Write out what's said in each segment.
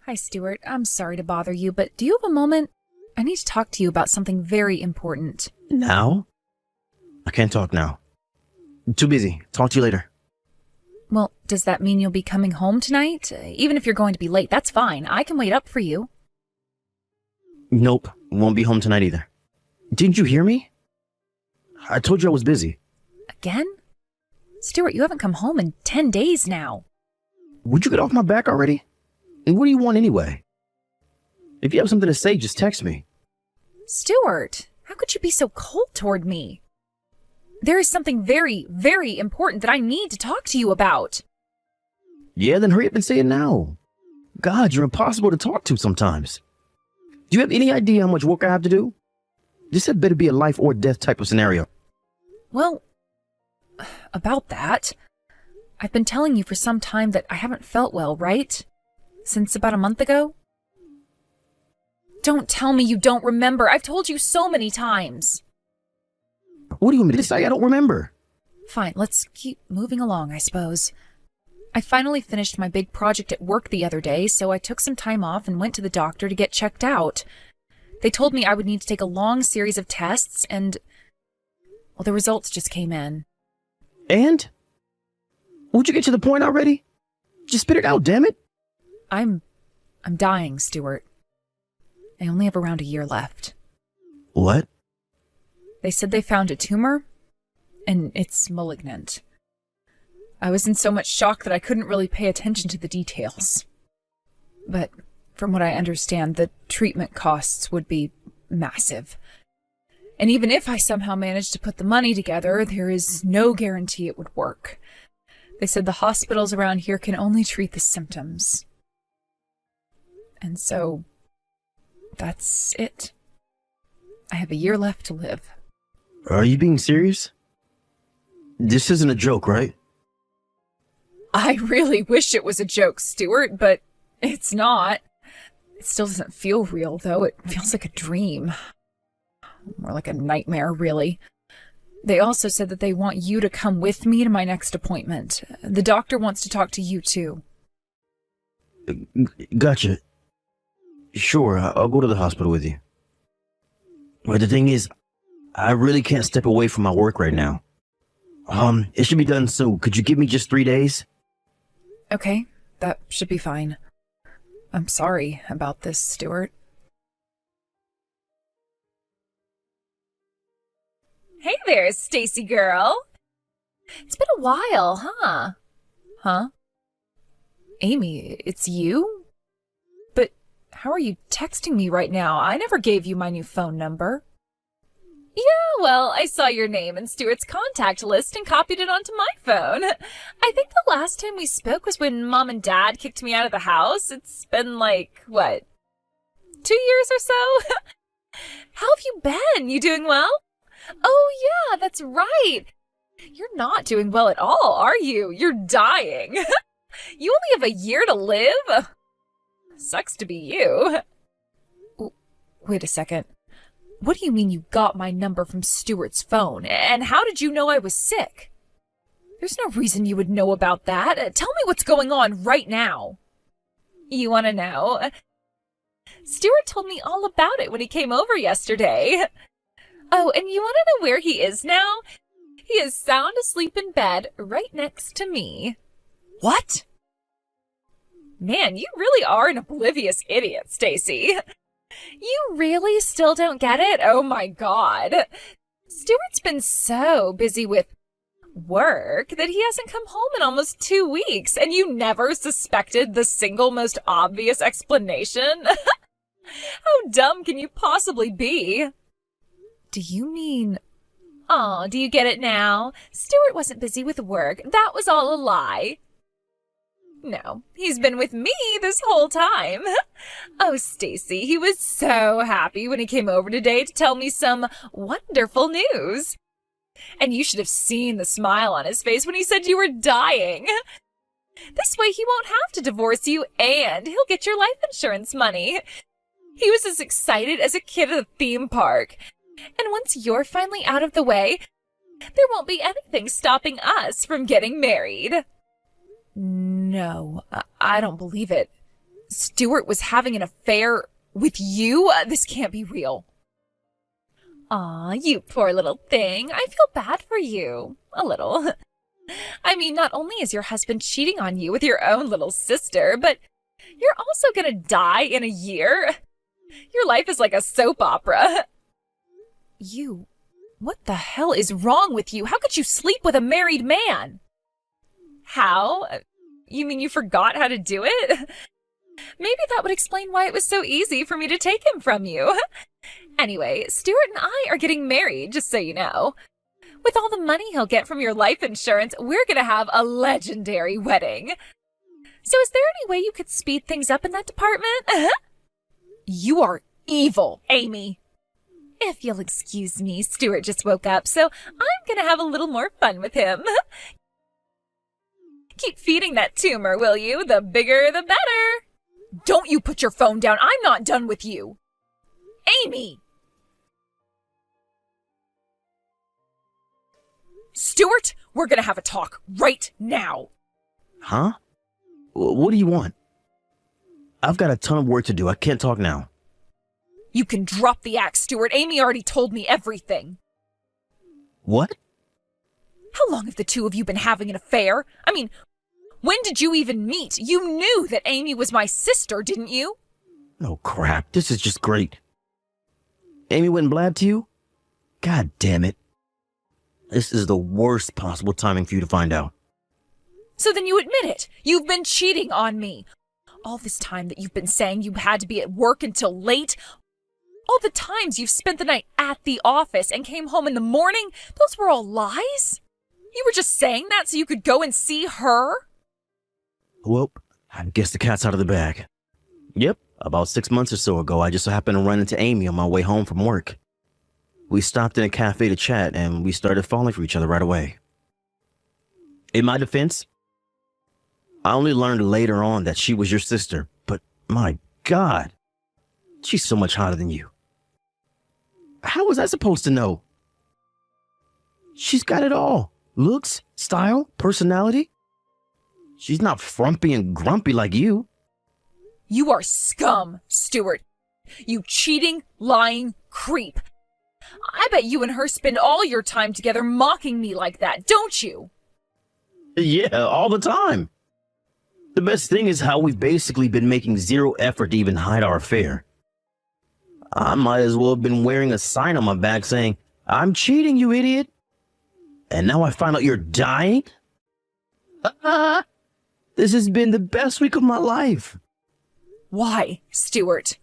Hi, Stuart. I'm sorry to bother you, but do you have a moment? I need to talk to you about something very important. Now? I can't talk now. I'm too busy. Talk to you later. Well, does that mean you'll be coming home tonight? Even if you're going to be late, that's fine. I can wait up for you. Nope. Won't be home tonight either. Didn't you hear me? I told you I was busy. Again? Stuart, you haven't come home in 10 days now. Would you get off my back already? And what do you want anyway? If you have something to say, just text me. Stuart, how could you be so cold toward me? There is something very, very important that I need to talk to you about. Yeah, then hurry up and say it now. God, you're impossible to talk to sometimes. Do you have any idea how much work I have to do? This had better be a life or death type of scenario. Well, about that, I've been telling you for some time that I haven't felt well, right? Since about a month ago? Don't tell me you don't remember. I've told you so many times. What do you want me to say? I don't remember. Fine, let's keep moving along, I suppose. I finally finished my big project at work the other day, so I took some time off and went to the doctor to get checked out. They told me I would need to take a long series of tests, and, well, the results just came in. And? Won't you get to the point already? Just spit it out, damn it. I'm dying, Stuart. I only have around a year left. What? They said they found a tumor, and it's malignant. I was in so much shock that I couldn't really pay attention to the details. But from what I understand, the treatment costs would be massive. And even if I somehow managed to put the money together, there is no guarantee it would work. They said the hospitals around here can only treat the symptoms. And so, that's it. I have a year left to live. Are you being serious? This isn't a joke, right? I really wish it was a joke, Stuart, but it's not. It still doesn't feel real, though. It feels like a dream. More like a nightmare, really. They also said that they want you to come with me to my next appointment. The doctor wants to talk to you, too. Gotcha. Sure, I'll go to the hospital with you. But the thing is, I really can't step away from my work right now. It should be done soon. Could you give me just 3 days? Okay, that should be fine. I'm sorry about this, Stuart. Hey there, Stacy girl. It's been a while, huh? Huh? Amy, it's you? But how are you texting me right now? I never gave you my new phone number. Yeah, well, I saw your name in Stuart's contact list and copied it onto my phone. I think the last time we spoke was when Mom and Dad kicked me out of the house. It's been like, what, 2 years or so? How have you been? You doing well? Oh, yeah, that's right. You're not doing well at all, are you? You're dying. You only have a year to live? Sucks to be you. Wait a second. What do you mean you got my number from Stuart's phone? And how did you know I was sick? There's no reason you would know about that. Tell me what's going on right now. You want to know? Stuart told me all about it when he came over yesterday. Oh, and you want to know where he is now? He is sound asleep in bed right next to me. What? Man, you really are an oblivious idiot, Stacy. You really still don't get it? Oh my God. Stuart's been so busy with work that he hasn't come home in almost 2 weeks, and you never suspected the single most obvious explanation? How dumb can you possibly be? Do you mean... Oh, do you get it now? Stuart wasn't busy with work. That was all a lie. No, he's been with me this whole time. Oh, Stacy, he was so happy when he came over today to tell me some wonderful news. And you should have seen the smile on his face when he said you were dying. This way he won't have to divorce you, and he'll get your life insurance money. He was as excited as a kid at a theme park. And once you're finally out of the way, there won't be anything stopping us from getting married. No, I don't believe it. Stuart was having an affair with you? This can't be real. Aw, you poor little thing. I feel bad for you. A little. I mean, not only is your husband cheating on you with your own little sister, but you're also gonna die in a year. Your life is like a soap opera. What the hell is wrong with you? How could you sleep with a married man? How? You mean you forgot how to do it? Maybe that would explain why it was so easy for me to take him from you. Anyway, Stuart and I are getting married, just so you know. With all the money he'll get from your life insurance, we're gonna have a legendary wedding. So is there any way you could speed things up in that department? You are evil, Amy. If you'll excuse me, Stuart just woke up, so I'm gonna have a little more fun with him. Keep feeding that tumor, will you? The bigger, the better. Don't you put your phone down. I'm not done with you. Amy! Stuart, we're gonna have a talk right now. Huh? What do you want? I've got a ton of work to do. I can't talk now. You can drop the axe, Stuart. Amy already told me everything. What? How long have the two of you been having an affair? I mean, when did you even meet? You knew that Amy was my sister, didn't you? Oh, crap. This is just great. Amy went and blabbed to you? God damn it. This is the worst possible timing for you to find out. So then you admit it. You've been cheating on me. All this time that you've been saying you had to be at work until late, all the times you've spent the night at the office and came home in the morning, those were all lies? You were just saying that so you could go and see her? Well, I guess the cat's out of the bag. Yep, about 6 months or so ago, I just happened to run into Amy on my way home from work. We stopped in a cafe to chat, and we started falling for each other right away. In my defense, I only learned later on that she was your sister, but my God, she's so much hotter than you. How was I supposed to know? She's got it all. Looks, style, personality. She's not frumpy and grumpy like you. You are scum, Stuart. You cheating, lying creep. I bet you and her spend all your time together mocking me like that, don't you? Yeah, all the time. The best thing is how we've basically been making zero effort to even hide our affair. I might as well have been wearing a sign on my back saying, "I'm cheating, you idiot." And now I find out you're dying? This has been the best week of my life. Why, Stuart?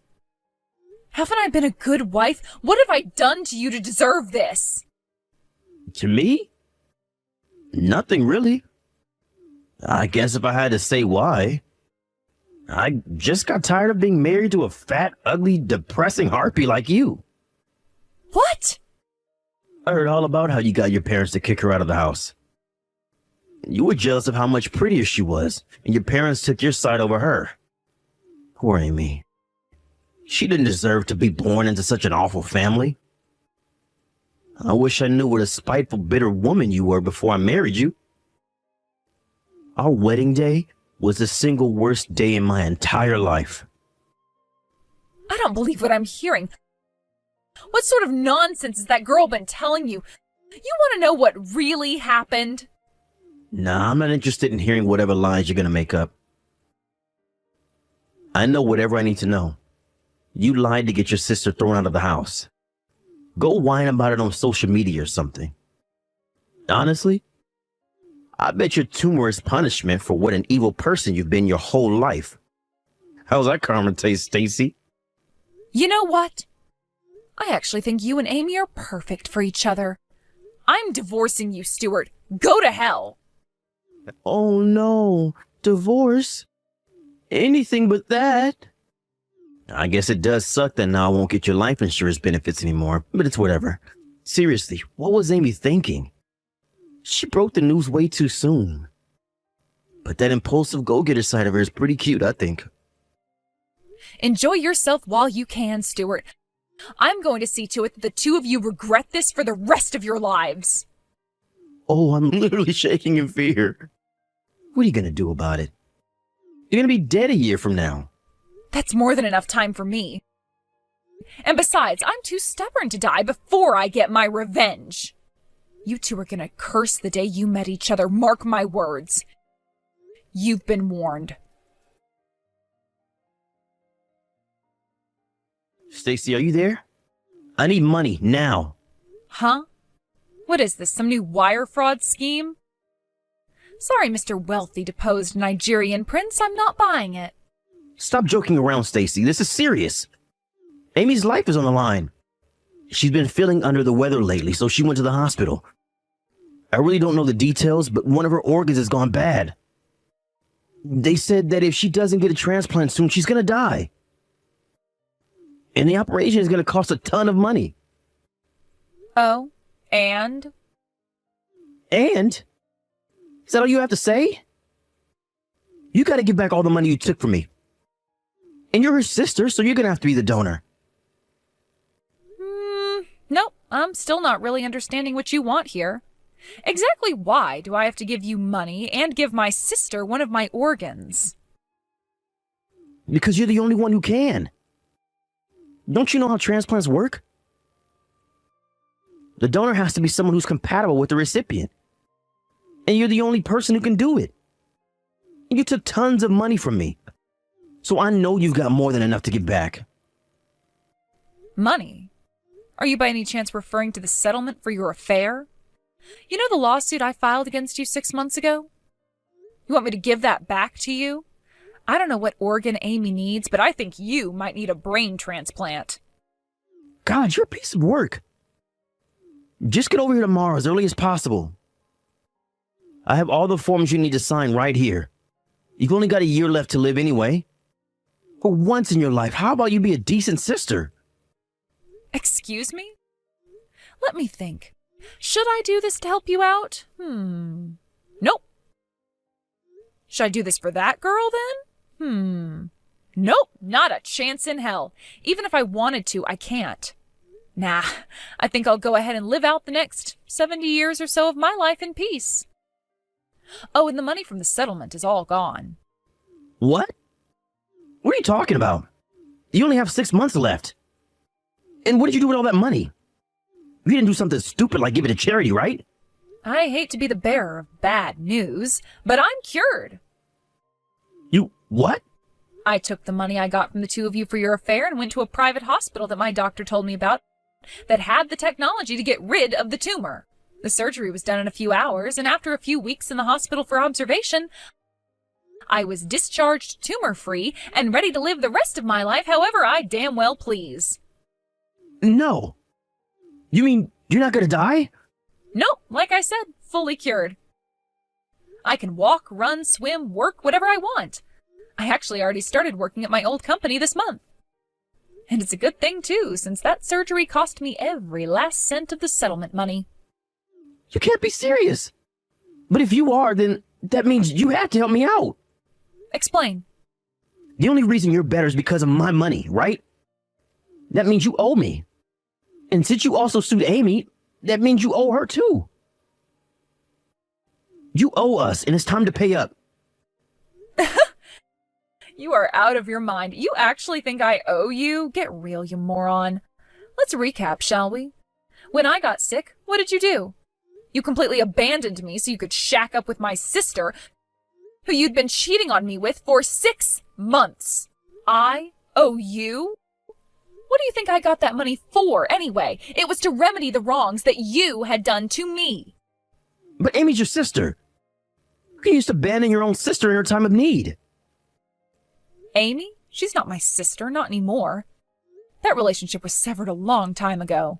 Haven't I been a good wife? What have I done to you to deserve this? To me? Nothing really. I guess if I had to say why, I just got tired of being married to a fat, ugly, depressing harpy like you. What? I heard all about how you got your parents to kick her out of the house. You were jealous of how much prettier she was, and your parents took your side over her. Poor Amy. She didn't deserve to be born into such an awful family. I wish I knew what a spiteful, bitter woman you were before I married you. Our wedding day was the single worst day in my entire life. I don't believe what I'm hearing. What sort of nonsense has that girl been telling you? You want to know what really happened? Nah, I'm not interested in hearing whatever lies you're gonna make up. I know whatever I need to know. You lied to get your sister thrown out of the house. Go whine about it on social media or something. Honestly, I bet your tumor is punishment for what an evil person you've been your whole life. How's that karma taste, Stacy? You know what? I actually think you and Amy are perfect for each other. I'm divorcing you, Stuart. Go to hell. Oh no, divorce? Anything but that. I guess it does suck that now I won't get your life insurance benefits anymore, but it's whatever. Seriously, what was Amy thinking? She broke the news way too soon. But that impulsive go-getter side of her is pretty cute, I think. Enjoy yourself while you can, Stuart. I'm going to see to it that the two of you regret this for the rest of your lives. Oh, I'm literally shaking in fear. What are you gonna do about it? You're gonna be dead a year from now. That's more than enough time for me. And besides, I'm too stubborn to die before I get my revenge. You two are gonna curse the day you met each other, mark my words. You've been warned. Stacy, are you there? I need money, now. Huh? What is this, some new wire fraud scheme? Sorry, Mr. Wealthy deposed Nigerian prince, I'm not buying it. Stop joking around, Stacy. This is serious. Amy's life is on the line. She's been feeling under the weather lately, so she went to the hospital. I really don't know the details, but one of her organs has gone bad. They said that if she doesn't get a transplant soon, she's gonna die. And the operation is gonna cost a ton of money. Oh, and? And? Is that all you have to say? You gotta give back all the money you took from me. And you're her sister, so you're gonna have to be the donor. Nope, I'm still not really understanding what you want here. Exactly why do I have to give you money and give my sister one of my organs? Because you're the only one who can. Don't you know how transplants work? The donor has to be someone who's compatible with the recipient. And you're the only person who can do it. You took tons of money from me. So I know you've got more than enough to give back. Money? Are you by any chance referring to the settlement for your affair? You know the lawsuit I filed against you 6 months ago? You want me to give that back to you? I don't know what organ Amy needs, but I think you might need a brain transplant. God, you're a piece of work. Just get over here tomorrow as early as possible. I have all the forms you need to sign right here. You've only got a year left to live anyway. For once in your life, how about you be a decent sister? Excuse me? Let me think. Should I do this to help you out? Nope. Should I do this for that girl then? Nope, not a chance in hell. Even if I wanted to, I can't. Nah, I think I'll go ahead and live out the next 70 years or so of my life in peace. Oh, and the money from the settlement is all gone. What? What are you talking about? You only have 6 months left. And what did you do with all that money? You didn't do something stupid like give it to charity, right? I hate to be the bearer of bad news, but I'm cured. You what? I took the money I got from the two of you for your affair and went to a private hospital that my doctor told me about that had the technology to get rid of the tumor. The surgery was done in a few hours, and after a few weeks in the hospital for observation, I was discharged tumor-free and ready to live the rest of my life however I damn well please. No. You mean you're not gonna die? Nope, like I said, fully cured. I can walk, run, swim, work, whatever I want. I actually already started working at my old company this month. And it's a good thing, too, since that surgery cost me every last cent of the settlement money. You can't be serious. But if you are, then that means you have to help me out. Explain. The only reason you're better is because of my money, right? That means you owe me. And since you also sued Amy, that means you owe her too. You owe us, and it's time to pay up. You are out of your mind. You actually think I owe you? Get real, you moron. Let's recap, shall we? When I got sick, what did you do? You completely abandoned me so you could shack up with my sister, who you'd been cheating on me with for 6 months. I owe you? What do you think I got that money for, anyway? It was to remedy the wrongs that you had done to me. But Amy's your sister. You can just abandon your own sister in her time of need. Amy? She's not my sister, not anymore. That relationship was severed a long time ago.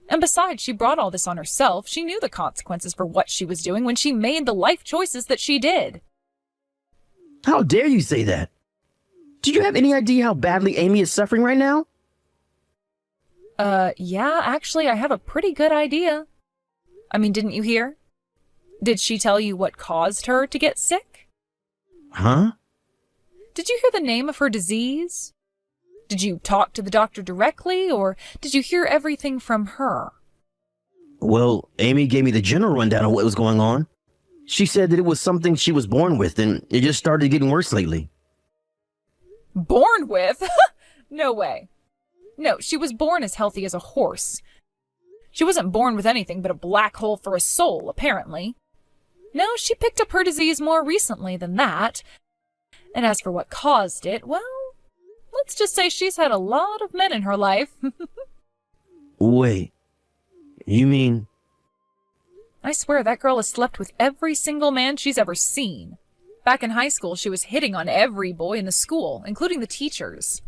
And besides, she brought all this on herself. She knew the consequences for what she was doing when she made the life choices that she did. How dare you say that? Do you have any idea how badly Amy is suffering right now? Yeah, actually, I have a pretty good idea. I mean, didn't you hear? Did she tell you what caused her to get sick? Huh? Did you hear the name of her disease? Did you talk to the doctor directly, or did you hear everything from her? Well, Amy gave me the general rundown of what was going on. She said that it was something she was born with, and it just started getting worse lately. Born with? No way. No, she was born as healthy as a horse. She wasn't born with anything but a black hole for a soul, apparently. No, she picked up her disease more recently than that. And as for what caused it, well, let's just say she's had a lot of men in her life. Wait, you mean... I swear that girl has slept with every single man she's ever seen. Back in high school, she was hitting on every boy in the school, including the teachers.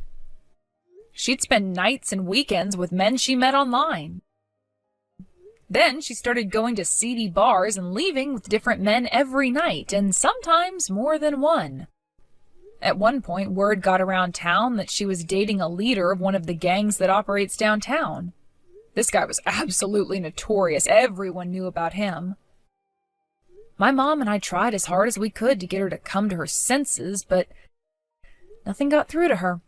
She'd spend nights and weekends with men she met online. Then she started going to seedy bars and leaving with different men every night, and sometimes more than one. At one point, word got around town that she was dating a leader of one of the gangs that operates downtown. This guy was absolutely notorious. Everyone knew about him. My mom and I tried as hard as we could to get her to come to her senses, but nothing got through to her.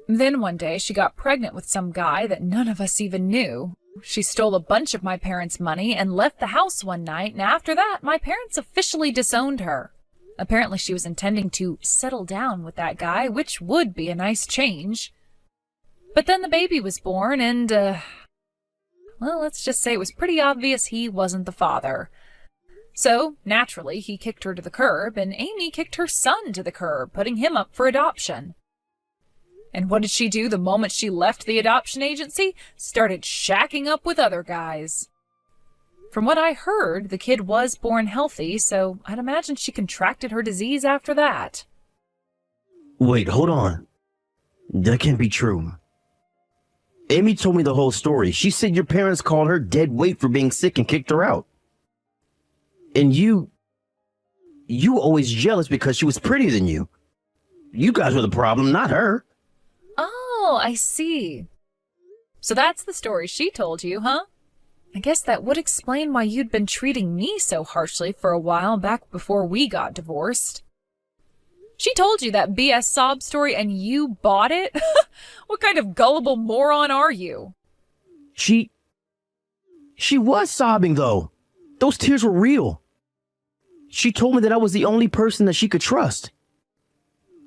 Then one day, she got pregnant with some guy that none of us even knew. She stole a bunch of my parents' money and left the house one night, and after that, my parents officially disowned her. Apparently, she was intending to settle down with that guy, which would be a nice change. But then the baby was born, and, well, let's just say it was pretty obvious he wasn't the father. So, naturally, he kicked her to the curb, and Amy kicked her son to the curb, putting him up for adoption. And what did she do the moment she left the adoption agency? Started shacking up with other guys. From what I heard, the kid was born healthy, so I'd imagine she contracted her disease after that. Wait, hold on. That can't be true. Amy told me the whole story. She said your parents called her dead weight for being sick and kicked her out. And you were always jealous because she was prettier than you. You guys were the problem, not her. Oh, I see. So that's the story she told you, huh? I guess that would explain why you'd been treating me so harshly for a while back before we got divorced. She told you that BS sob story and you bought it? What kind of gullible moron are you? She was sobbing, though. Those tears were real. She told me that I was the only person that she could trust.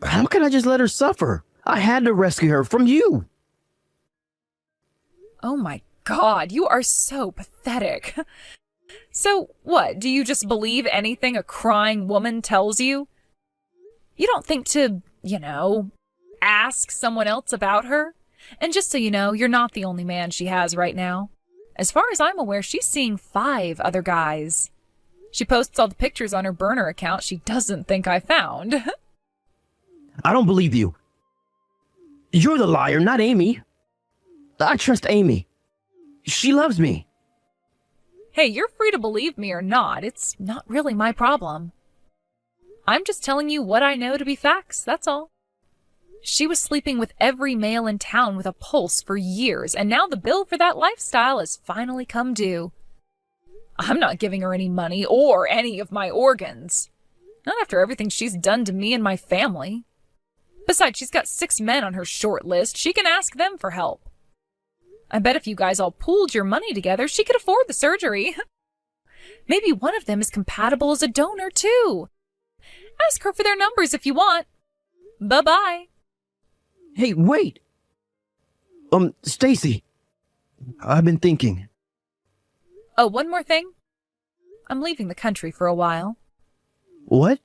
How can I just let her suffer? I had to rescue her from you. Oh my God, you are so pathetic. So what, do you just believe anything a crying woman tells you? You don't think to, ask someone else about her? And just so you know, you're not the only man she has right now. As far as I'm aware, she's seeing 5 other guys. She posts all the pictures on her burner account she doesn't think I found. I don't believe you. You're the liar, not Amy. I trust Amy. She loves me. Hey, you're free to believe me or not. It's not really my problem. I'm just telling you what I know to be facts, that's all. She was sleeping with every male in town with a pulse for years, and now the bill for that lifestyle has finally come due. I'm not giving her any money or any of my organs. Not after everything she's done to me and my family. Besides, she's got 6 men on her short list. She can ask them for help. I bet if you guys all pooled your money together, she could afford the surgery. Maybe one of them is compatible as a donor, too. Ask her for their numbers if you want. Bye-bye. Hey, wait. Stacy. I've been thinking. Oh, one more thing. I'm leaving the country for a while. What?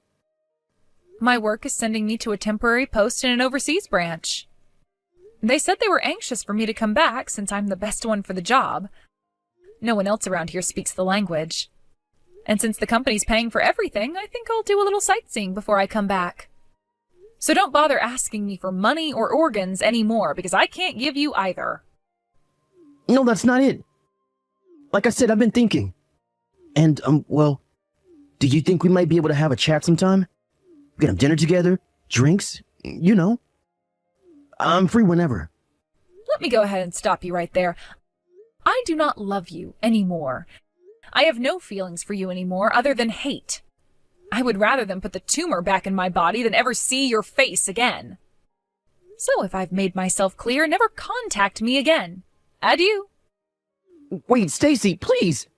My work is sending me to a temporary post in an overseas branch. They said they were anxious for me to come back since I'm the best one for the job. No one else around here speaks the language. And since the company's paying for everything, I think I'll do a little sightseeing before I come back. So don't bother asking me for money or organs anymore, because I can't give you either. No, that's not it. Like I said, I've been thinking. And, do you think we might be able to have a chat sometime? We can have dinner together, drinks, I'm free whenever. Let me go ahead and stop you right there. I do not love you anymore. I have no feelings for you anymore other than hate. I would rather them put the tumor back in my body than ever see your face again. So if I've made myself clear, never contact me again. Adieu. Wait, Stacy, please.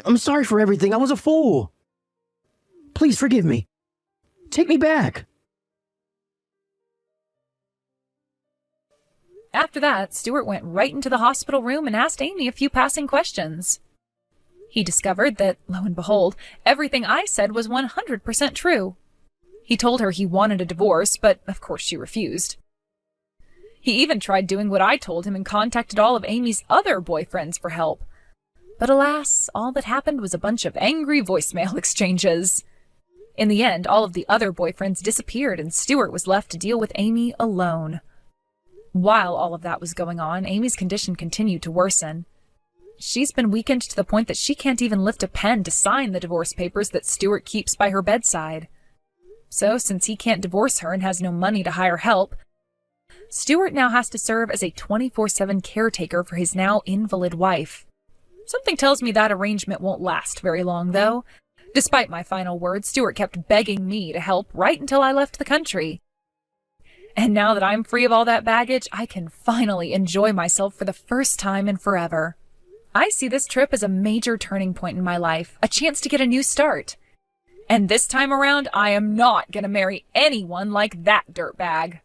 I'm sorry for everything. I was a fool. Please forgive me. Take me back. After that, Stuart went right into the hospital room and asked Amy a few passing questions. He discovered that, lo and behold, everything I said was 100% true. He told her he wanted a divorce, but of course she refused. He even tried doing what I told him and contacted all of Amy's other boyfriends for help. But alas, all that happened was a bunch of angry voicemail exchanges. In the end, all of the other boyfriends disappeared and Stuart was left to deal with Amy alone. While all of that was going on, Amy's condition continued to worsen. She's been weakened to the point that she can't even lift a pen to sign the divorce papers that Stuart keeps by her bedside. So, since he can't divorce her and has no money to hire help, Stuart now has to serve as a 24/7 caretaker for his now invalid wife. Something tells me that arrangement won't last very long, though. Despite my final words, Stuart kept begging me to help right until I left the country. And now that I'm free of all that baggage, I can finally enjoy myself for the first time in forever. I see this trip as a major turning point in my life, a chance to get a new start. And this time around, I am not going to marry anyone like that dirtbag.